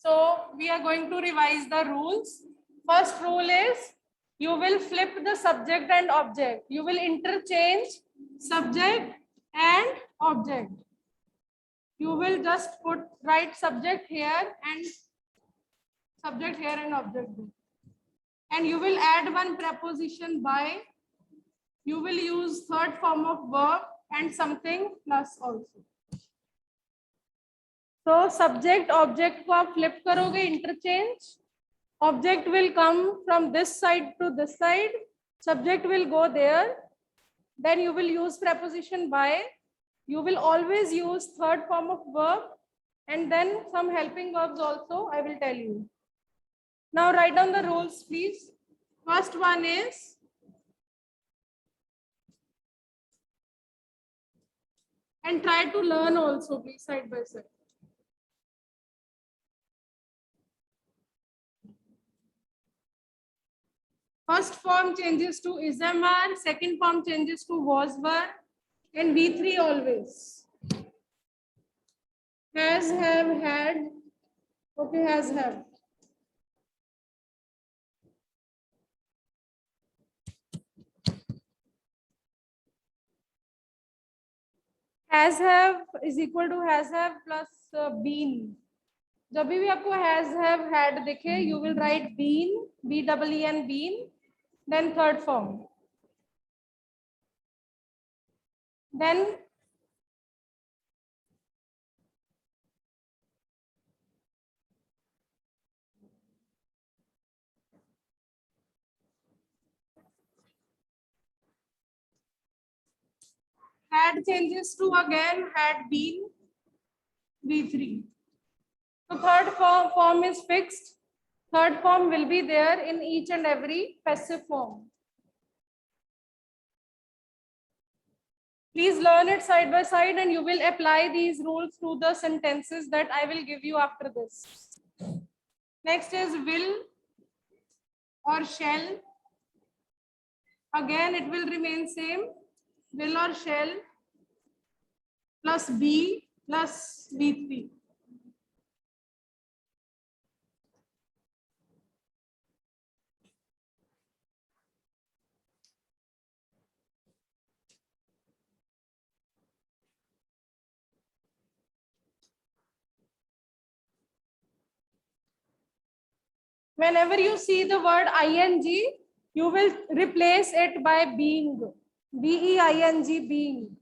So we are going to revise the rules. First rule is you will flip the subject and object. You will interchange subject and object. You will just write subject here and object there. And you will add one preposition by. You will use third form of verb and something plus also. So subject object को आप flip करोगे interchange. Object will come from this side to this side. Subject will go there. Then you will use preposition by. You will always use third form of verb and then some helping verbs also I will tell you. Now write down the rules please. First one is and try to learn also please side by side. First form changes to is are, second form changes to was were, and V3 always. Has, have, had. Okay, has, have. Has, have is equal to has, have plus been. जब भी आपको has, have, had दिखे, you will write been, B-E-E-N, been, then third form. Then had changes to again had been, V3. So third form is fixed. Third form will be there in each and every passive form. Please learn it side by side and you will apply these rules to the sentences that I will give you after this. Next is will or shall. Again, it will remain same. Will or shall plus be plus V3. Whenever you see the word ing, you will replace it by being. B-E-I-N-G, being.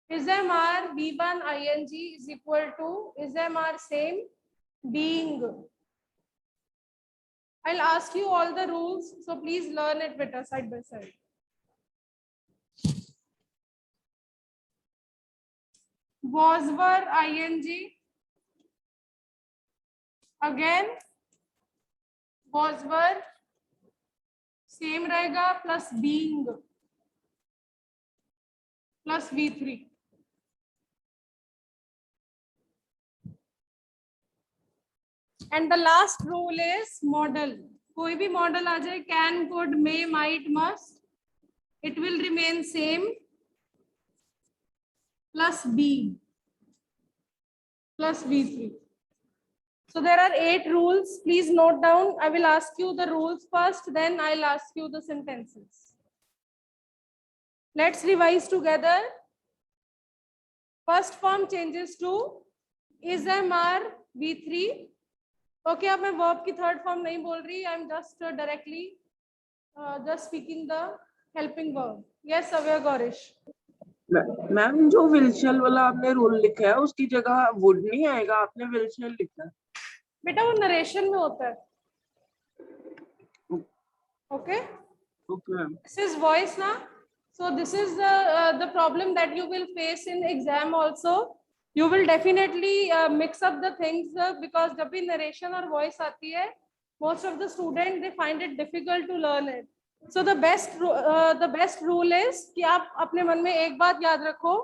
Is MR V1 ing is equal to is MR same being. I'll ask you all the rules, so please learn it better side by side. Was were ing. Again was were same रहेगा plus being plus V3. And the last rule is model. कोई भी model आ जाए, can, could, may, might, must, it will remain same plus be plus V3. So there are 8 rules. Please note down. I will ask you the rules first, then I'll ask you the sentences. Let's revise together. First form changes to is, am, are, V3. Okay, अब मैं verb की third form नहीं बोल रही. I'm just directly just speaking the helping verb. Yes, Avya Gaurish. Ma'am जो will shall वाला आपने rule लिखा है उसकी जगह would नहीं आएगा, आपने will shall लिखा है. बेटा वो नरेशन में होता है. Okay. Okay. This is voice ना. So this is the problem that you will face in exam also. You will definitely mix up the things because जब भी narration और voice आती है, most of the students they find it difficult to learn it. So the best rule is कि आप अपने मन में एक बात याद रखो,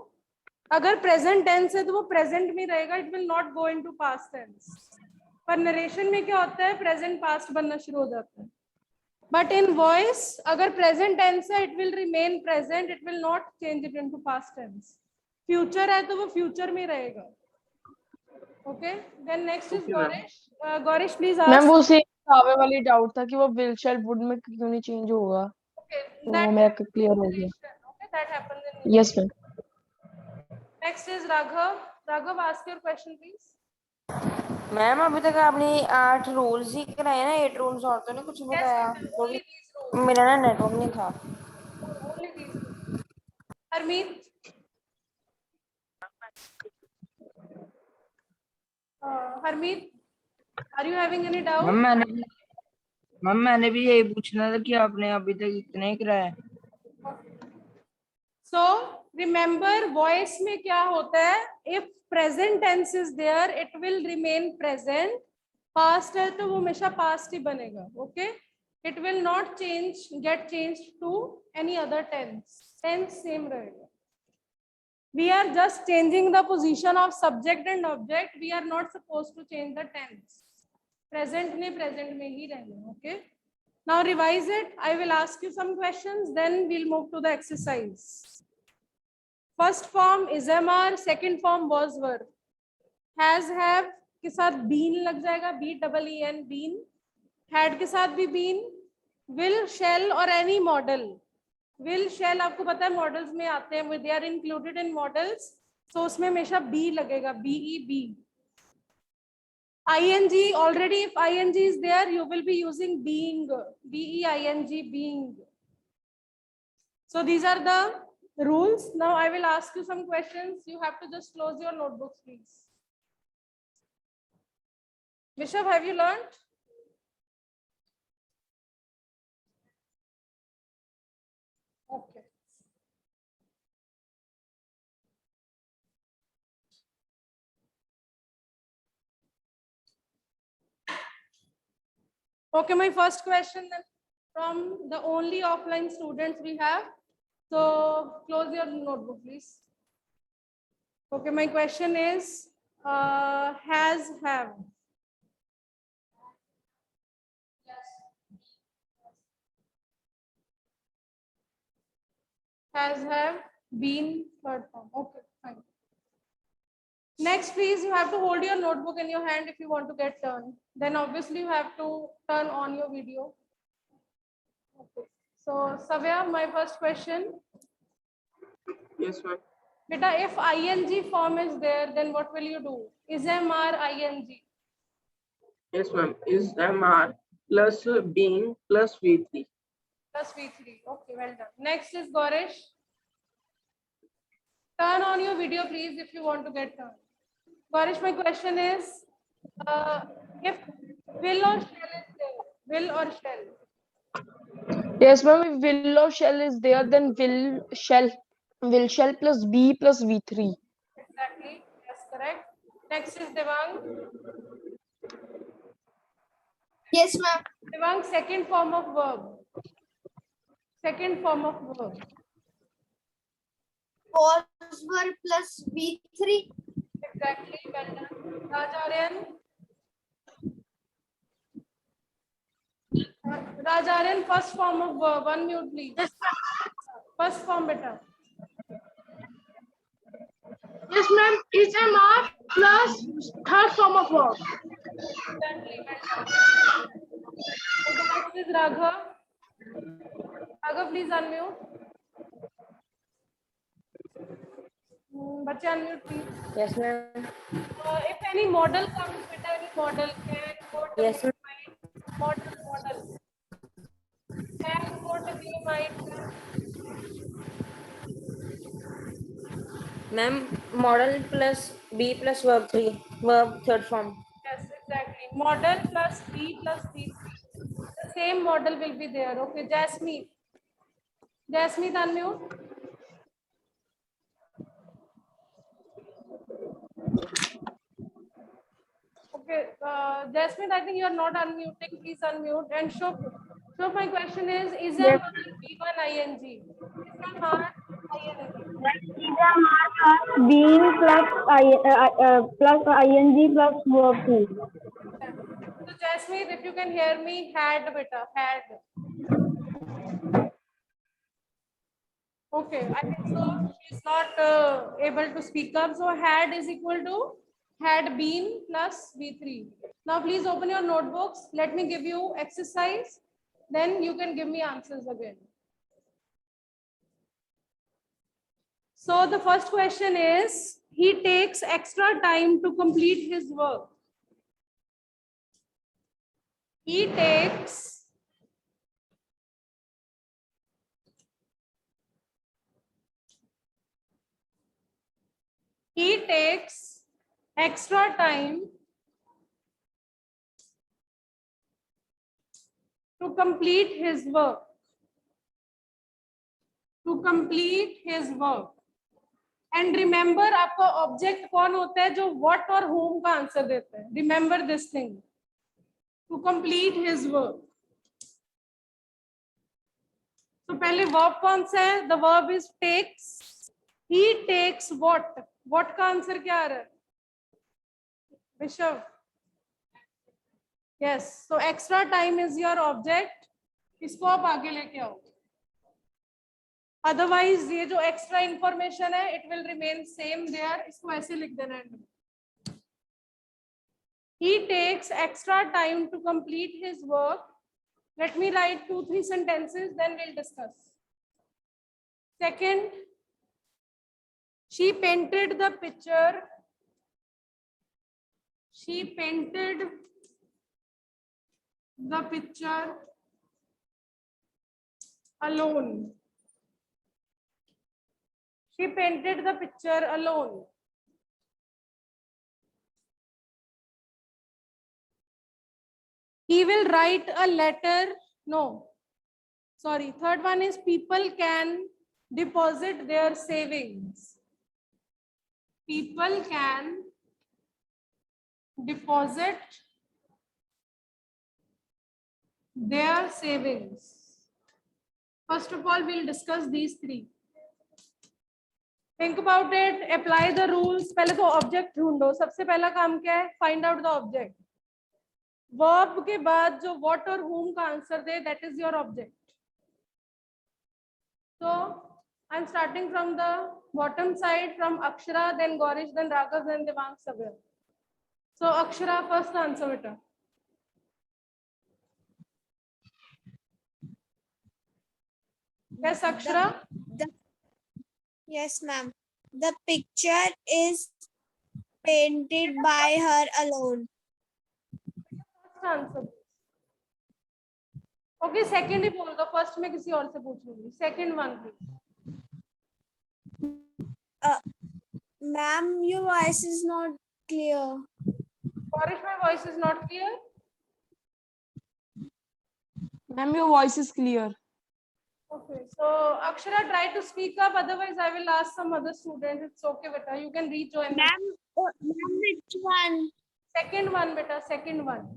अगर present tense है तो वो present में रहेगा, it will not go into past tense. पर नरेशन में क्या होता है, प्रेजेंट पास्ट बनना शुरू हो जाता है. बट इन वॉइस अगर प्रेजेंट टेंस है, it will remain present, it will not change it into past tense. Future है तो वो फ्यूचर में रहेगा. Okay, then next is Okay, ma'am. Gaurish. Gaurish please ma'am वो आस्क. सेम कावे वाली डाउट था कि वो विल शैल वुड में क्यों नहीं चेंज होगा, Okay, तो that वो मेरा happens क्लियर in हो गया. narration. Okay, that happens in yes ma'am. narration. Next is Raghav. Raghav, ask your question, please. Ma'am अभी तक आपने 8 रूल्स ही कराए ना, 8 रूल्स और तो नहीं कुछ Yes, बताया Raghav, क्योंकि only these rules. मेरा ना नेटवर्क नहीं था. Only these rules. Harmeet. Harmeet, are you having any doubt? Ma'am मैंने भी यही पूछना था कि आपने अभी तक इतने ही कराए. So remember, voice में क्या होता है, if present tense is there, it will remain present. Past है तो वो हमेशा past ही बनेगा. Okay, it will not change, get changed to any other tense. Tense same रहेगा. We are just changing the position of subject and object. We are not supposed to change the tense. Present में present में ही रहना. Okay. Now revise it. I will ask you some questions. Then we'll move to the exercise. First form is MR. Second form was were. Has, have के साथ been लग जाएगा. B-E-E-N, been. Had के साथ भी been. Will, shall और any model. Will, shall आपको पता है models में आते हैं. They are included in models. So उसमें हमेशा be लगेगा. B-E-B. ing, already if ing is there, you will be using being. B-E-I-N-G, being. So these are the rules. Now I will ask you some questions. You have to just close your notebooks, please. Vishav, have you learned? Okay. Okay, my first question then from the only offline students we have. So close your notebook, please. Okay, my question is has, have. Has, have, been, third form. Okay, fine. Next, please, you have to hold your notebook in your hand if you want to get turn. Then obviously you have to turn on your video. Okay. So, Savya, my first question. Yes, ma'am. Beta, if ing form is there, then what will you do? Is MR ing? Yes, ma'am. Is MR plus being plus V3. Plus V3. Okay, well done. Next is Goresh. Turn on your video, please, if you want to get turn. Goresh, my question is, if will or shall is there? Will or shall? Yes ma'am, if will or shall is there, then will shall plus be plus v3. Exactly. Yes, correct. Next is Devang. Yes, ma'am. Devang, second form of verb. Second form of verb. Was were plus V3. Exactly. Well done. Rajaryan. Rajaryan, first form of verb. Unmute, please. First form, beta. Yes, ma'am. Is MR plus third form of verb. Exactly. Well done. Okay, next is Raghav. Raghav, please unmute. Bachcha, unmute, please. Yes ma'am. If any model comes with any model, can, would, Yes, ma'am. might, model. Can, would, be, might. Ma'am model plus B plus verb 3 verb third form. Yes, exactly. Model plus B plus B3. The same model will be there. Okay, Jasmeet. Jasmeet, unmute. Okay, Jasmeet, I think you are not unmuting. Please unmute. And Shubh, my question is there B1 ing? Is there not Being plus ing plus verb 2. Jasmeet, if you can hear me, had beta, had. Okay, I think so. She's not able to speak up. So had is equal to had been plus V3. Now please open your notebooks. Let me give you exercise. Then you can give me answers again. So the first question is, he takes extra time to complete his work. He takes extra time to complete his work. To complete his work. And remember, आपका object कौन होता है जो what और whom का answer देता है. Remember this thing. To complete his work. तो पहले verb कौन सा है? The verb is takes. He takes what? What का आंसर क्या आ रहा है? Rishabh. Yes. So extra time is your object. इसको आप आगे लेके आओ. Otherwise ये जो extra information है, it will remain same there. इसको ऐसे लिख देना है. He takes extra time to complete his work. Let me write 2-3 sentences, then we'll discuss. Second, she painted the picture. She painted the picture alone. She painted the picture alone. He will write a letter. No, sorry. Third one is people can deposit their savings. People can deposit their savings. First of all, we'll discuss these three. Think about it, apply the rules. पहले तो object ढूंढो. सबसे पहला काम क्या है? Find out the object. Verb के बाद जो what और whom का answer they, that is your object. So I'm starting from the bottom side, from Akshara, then Gaurish, then Raghav, then Devang, Sabir. So Akshara, first answer beta. Yes, Akshara. Yes, ma'am. The picture is painted by her alone. First answer. Okay, second ही बोल दो. First मैं किसी और से पूछ लूँगी. Second one, please. Ma'am, your voice is not clear. Gaurish, my voice is not clear. Ma'am, your voice is clear. Okay, so Akshara, try to speak up. Otherwise, I will ask some other students. It's okay, beta. You can rejoin. Ma'am, which one? Second one, beta. Second one.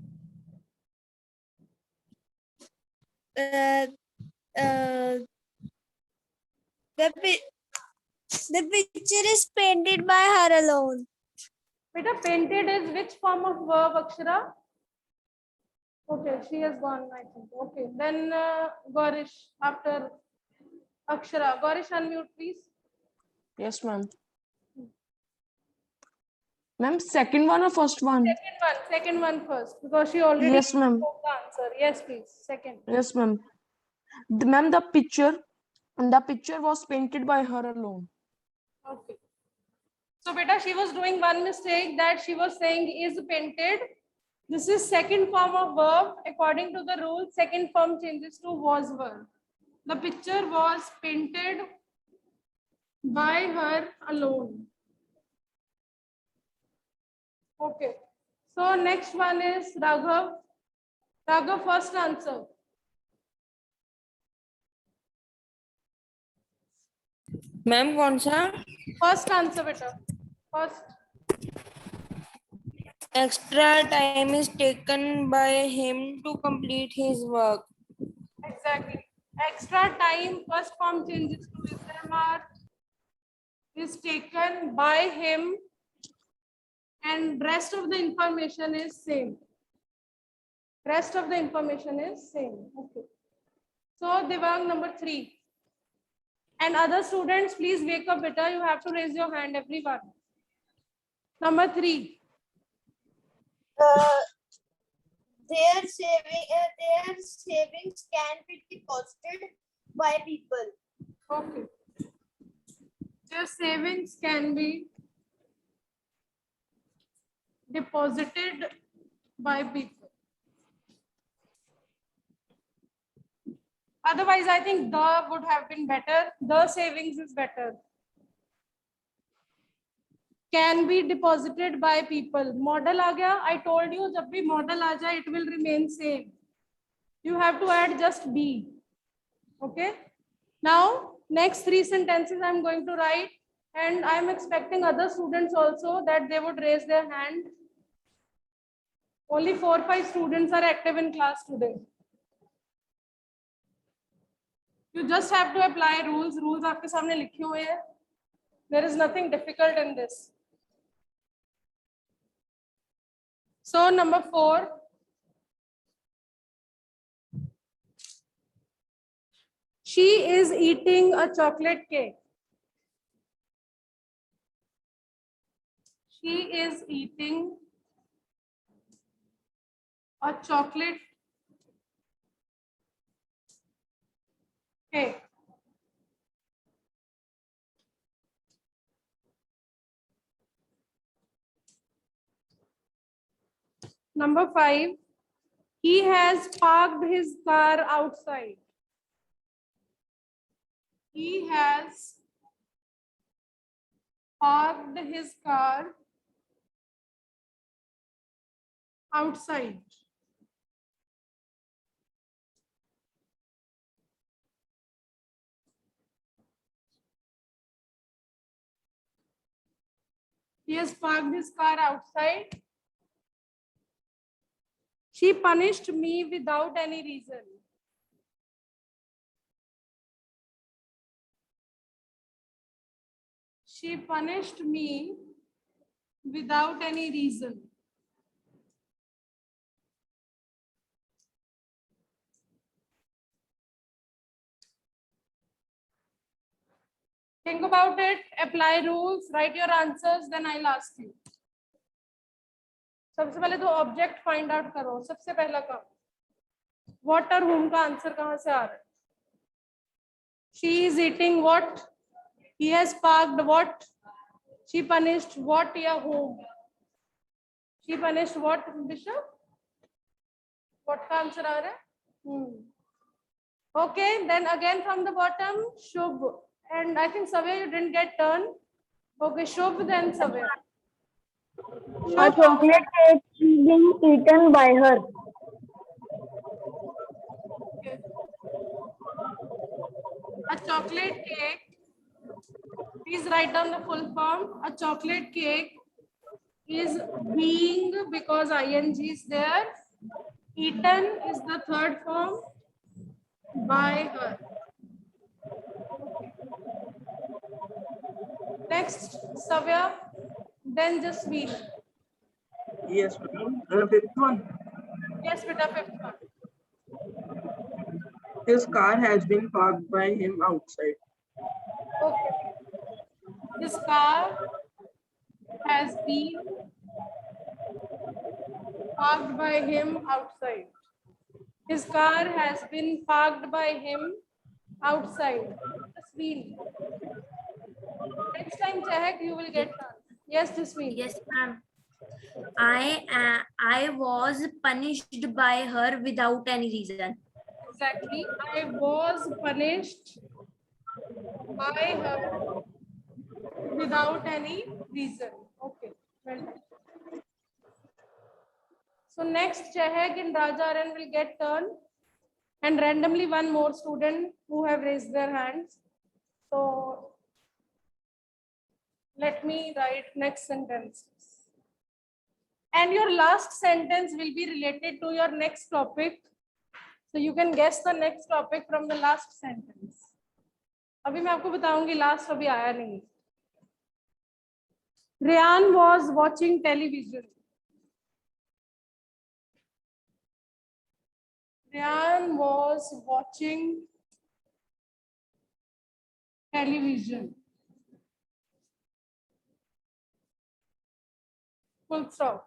The picture is painted by her alone. Beta, painted is which form of verb, Akshara? Okay, she has gone, I think. Okay, then Gaurish after Akshara. Gaurish, unmute, please. Yes, ma'am. Ma'am, second one or first one? Second one first, because she already Yes, ma'am. spoke the answer. Yes, please. Second. Yes, ma'am. Ma'am, the picture was painted by her alone. Okay. So, beta, she was doing one mistake, that she was saying is painted. This is second form of verb. According to the rule, second form changes to was verb. The picture was painted by her alone. Okay. So next one is Raghav. Raghav, first answer. Ma'am कौन सा? First answer, beta. First. Extra time is taken by him to complete his work. Exactly. Extra time, first form changes to SMR, is taken by him, and rest of the information is same. Rest of the information is same. Okay. So Devang, number 3. And other students, please wake up better. You have to raise your hand, everyone. Number 3. Their savings can be deposited by people. Okay. Their savings can be deposited by people. Otherwise, I think the would have been better. The savings is better. Can be deposited by people. Model आ गया. I told you, जब भी model आ जाए, it will remain same. You have to add just B. Okay. Now, next 3 sentences I'm going to write, and I'm expecting other students also that they would raise their hand. Only 4 or 5 students are active in class today. You just have to apply rules. Rules आपके सामने लिखे हुए हैं. There is nothing difficult in this. So number 4. She is eating a chocolate cake. She is eating a chocolate cake. Number 5, he has parked his car outside. He has parked his car outside. He has parked his car outside. She punished me without any reason. She punished me without any reason. Think about it, apply rules, write your answers, then I'll ask you. सबसे पहले तो object find out करो. सबसे पहला काम, what और whom का answer कहां से आ रहा है? She is eating what? He has parked what? She punished what या whom? She punished what, Bishop? What का आंसर आ रहा है? Okay, then again from the bottom, Shubh. And I think Savya, you didn't get turn. Okay, Shubh, then Savya. A chocolate cake is being eaten by her. Okay. A chocolate cake. Please write down the full form. A chocolate cake is being, because ing is there. Eaten is the third form, by her. Next, Savya, then Jasmine. Yes, ma'am. 5th one. Yes, beta, 5th one. His car has been parked by him outside. Okay. His car has been parked by him outside. His car has been parked by him outside. Jasmine. Next time, Chahak, you will get turn. Yes, Jasmine. Yes, ma'am. I was punished by her without any reason. Exactly. I was punished by her without any reason. Okay. Well done. So next, Chahak and Rajaran will get turn, and randomly one more student who have raised their hands. So let me write next sentence. And your last sentence will be related to your next topic. So you can guess the next topic from the last sentence. अभी मैं आपको बताऊंगी, last अभी आया नहीं. Ryan was watching television. Ryan was watching television. Full stop.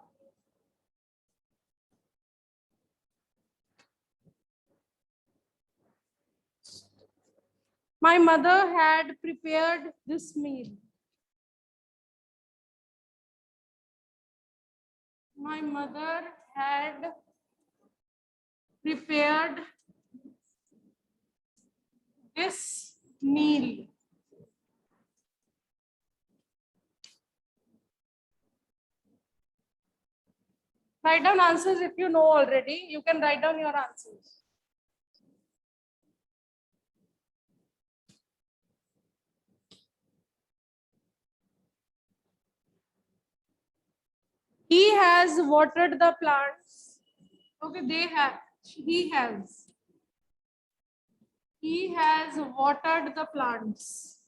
My mother had prepared this meal. My mother had prepared this meal. Write down answers if you know already. You can write down your answers. He has watered the plants. Okay, they have. He has. He has watered the plants.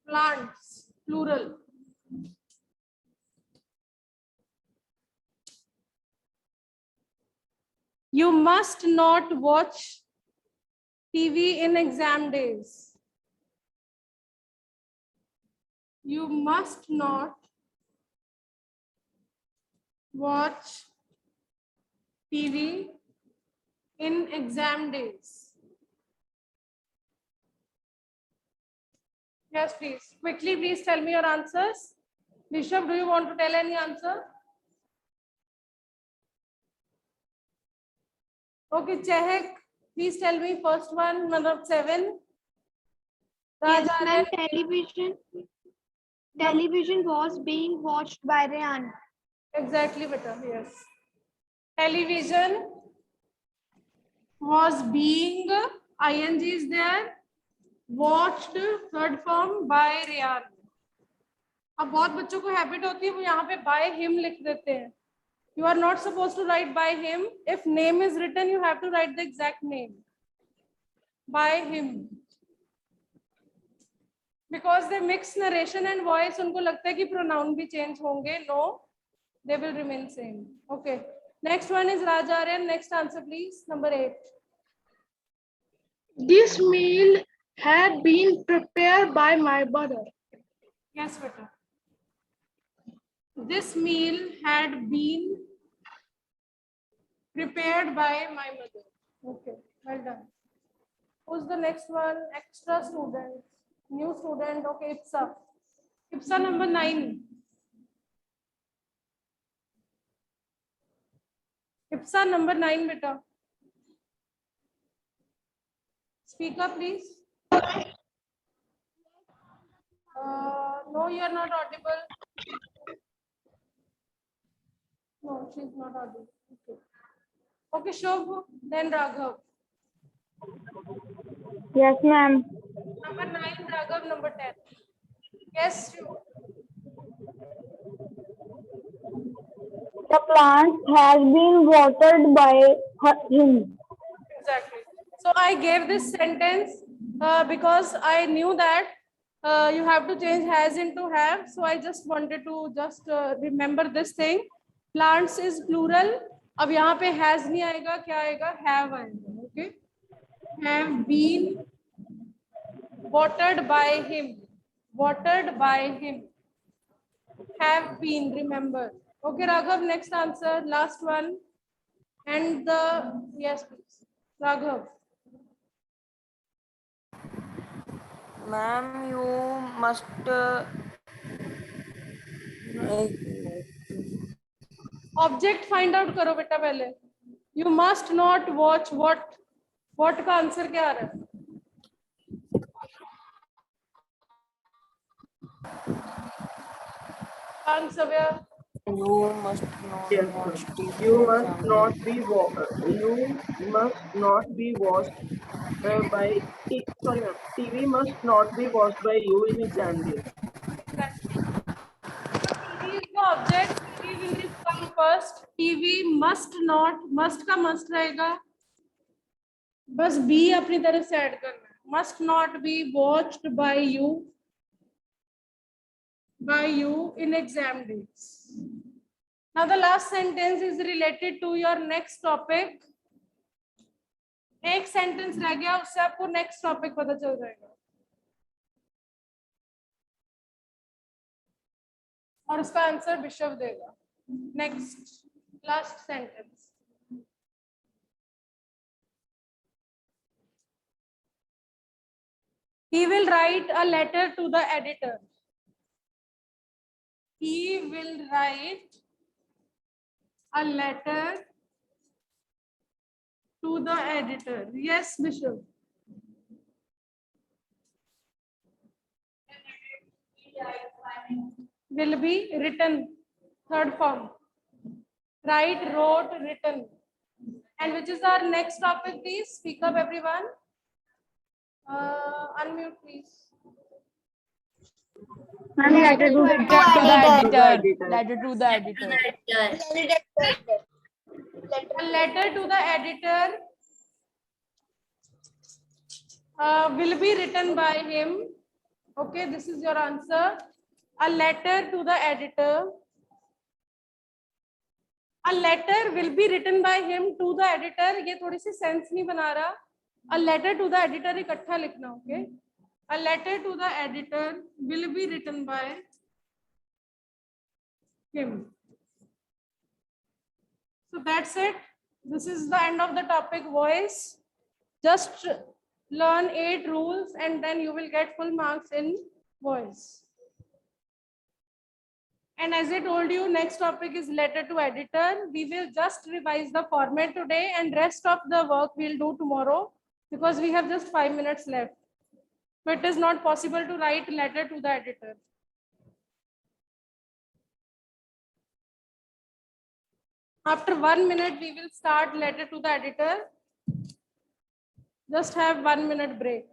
Plants, plural. You must not watch TV in exam days. You must not watch TV in exam days. Yes, please. Quickly, please tell me your answers. Rishabh, do you want to tell any answer? Okay, Chehek, please tell me first one, number 7. Yes, Raja, ma'am. Television was being watched by Ryan. exactly, beta. Yes. Television was being, ing is there, watched, third form, by Ryan. अब बहुत बच्चों को habit होती है वो यहाँ पे by him लिख देते हैं. You are not supposed to write by him. If name is written, you have to write the exact name. By him. Because they mix narration and voice, उनको लगता है कि pronoun भी change होंगे. No, they will remain same. Okay. Next one is Rajaryan. Next answer, please. Number 8. This meal had been prepared by my mother. Yes, beta. This meal had been prepared by my mother. Okay, well done. Who's the next one? Extra student. New student. Okay, IPSA. IPSA number 9. IPSA number 9, beta. Speak up, please. No, you are not audible. No, she's not audible. Okay. Okay, Shobh, then Raghav. Yes, ma'am. Number 9, Raghav, number 10. Yes, Shobh. The plant has been watered by him. Exactly. So I gave this sentence because I knew that you have to change has into have. So I just wanted to just remember this thing. Plants is plural. अब यहाँ पे has नहीं आएगा, क्या आएगा? Have आएगा. Okay. Have been watered by him. Watered by him. Have been, remember. Okay, Raghav, next answer, last one. And the, yes, please. Raghav. Ma'am, you must object find out करो बेटा पहले. You must not watch what का answer क्या आ रहा है? Answer you must not Yes, watch ma'am. TV You in must exam not days. be watched by sorry ma'am. TV must not be watched by you in exam days. TV is the object. TV will come first. TV must not, must का must रहेगा. बस be अपनी तरफ से add करना है. Must not be watched by you in exam days. Now the last sentence is related to your next topic. एक sentence रह गया, उससे आपको नेक्स्ट टॉपिक पता चल जाएगा और उसका आंसर विश्व देगा. Next last sentence. He will write a letter to the editor. He will write a letter to the editor. Yes, Bishop. Will be written. Third form. Write, wrote, written. And which is our next topic, please? Speak up, everyone. Unmute, please. Letter to the editor. Letter to the editor. A letter to the editor will be written by him. Okay, this is your answer. A letter to the editor. A letter will be written by him to the editor. ये थोड़ी सी sense नहीं बना रहा. A letter to the editor इकट्ठा लिखना. Okay. A letter to the editor will be written by him. So that's it. This is the end of the topic voice. Just learn 8 rules and then you will get full marks in voice. And as I told you, next topic is letter to editor. We will just revise the format today and rest of the work we'll do tomorrow because we have just 5 minutes left. So it is not possible to write letter to the editor. After 1 minute, we will start letter to the editor. Just have 1 minute break.